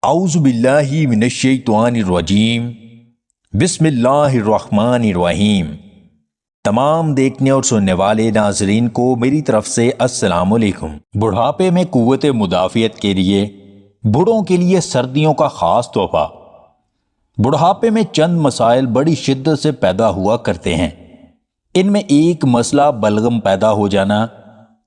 اعوذ باللہ من الشیطان الرجیم بسم اللہ الرحمن الرحیم۔ تمام دیکھنے اور سننے والے ناظرین کو میری طرف سے السلام علیکم۔ بڑھاپے میں قوت مدافعت کے لیے بوڑھوں کے لیے سردیوں کا خاص تحفہ۔ بڑھاپے میں چند مسائل بڑی شدت سے پیدا ہوا کرتے ہیں۔ ان میں ایک مسئلہ بلغم پیدا ہو جانا،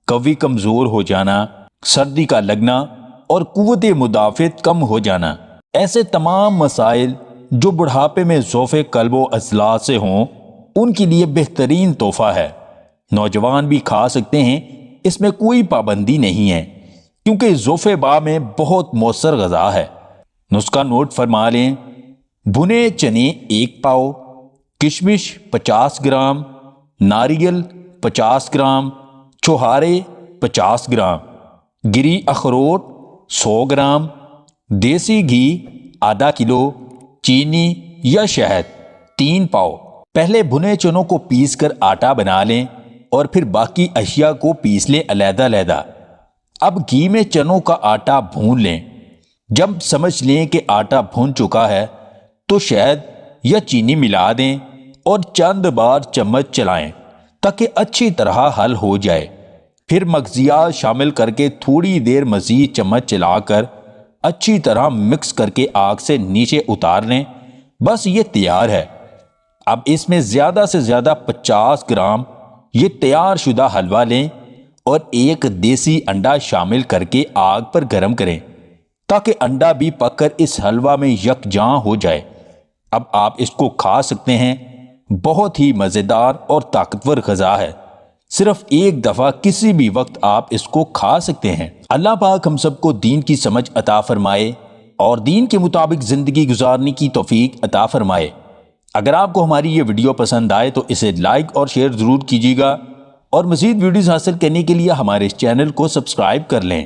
قوی کمزور ہو جانا، سردی کا لگنا اور قوت مدافعت کم ہو جانا۔ ایسے تمام مسائل جو بڑھاپے میں ضعف قلب و اضلاع سے ہوں، ان کے لیے بہترین تحفہ ہے۔ نوجوان بھی کھا سکتے ہیں، اس میں کوئی پابندی نہیں ہے، کیونکہ ضعف باء میں بہت مؤثر غذا ہے۔ نسخہ نوٹ فرما لیں: بھنے چنے 1 پاؤ، کشمش 50 گرام، ناریل 50 گرام، چھوہارے 50 گرام، گری اخروٹ 100 گرام، دیسی گھی ½ کلو، چینی یا شہد 3 پاؤ۔ پہلے بھنے چنوں کو پیس کر آٹا بنا لیں اور پھر باقی اشیاء کو پیس لیں علیحدہ علیحدہ۔ اب گھی میں چنوں کا آٹا بھون لیں۔ جب سمجھ لیں کہ آٹا بھون چکا ہے تو شہد یا چینی ملا دیں اور چند بار چمچ چلائیں تاکہ اچھی طرح حل ہو جائے۔ پھر مغزیات شامل کر کے تھوڑی دیر مزید چمچ چلا کر اچھی طرح مکس کر کے آگ سے نیچے اتار لیں۔ بس یہ تیار ہے۔ اب اس میں زیادہ سے زیادہ 50 گرام یہ تیار شدہ حلوہ لیں اور ایک دیسی انڈا شامل کر کے آگ پر گرم کریں تاکہ انڈا بھی پک کر اس حلوہ میں یکجاں ہو جائے۔ اب آپ اس کو کھا سکتے ہیں۔ بہت ہی مزیدار اور طاقتور غذا ہے۔ صرف ایک دفعہ کسی بھی وقت آپ اس کو کھا سکتے ہیں۔ اللہ پاک ہم سب کو دین کی سمجھ عطا فرمائے اور دین کے مطابق زندگی گزارنے کی توفیق عطا فرمائے۔ اگر آپ کو ہماری یہ ویڈیو پسند آئے تو اسے لائک اور شیئر ضرور کیجیے گا، اور مزید ویڈیوز حاصل کرنے کے لیے ہمارے اس چینل کو سبسکرائب کر لیں۔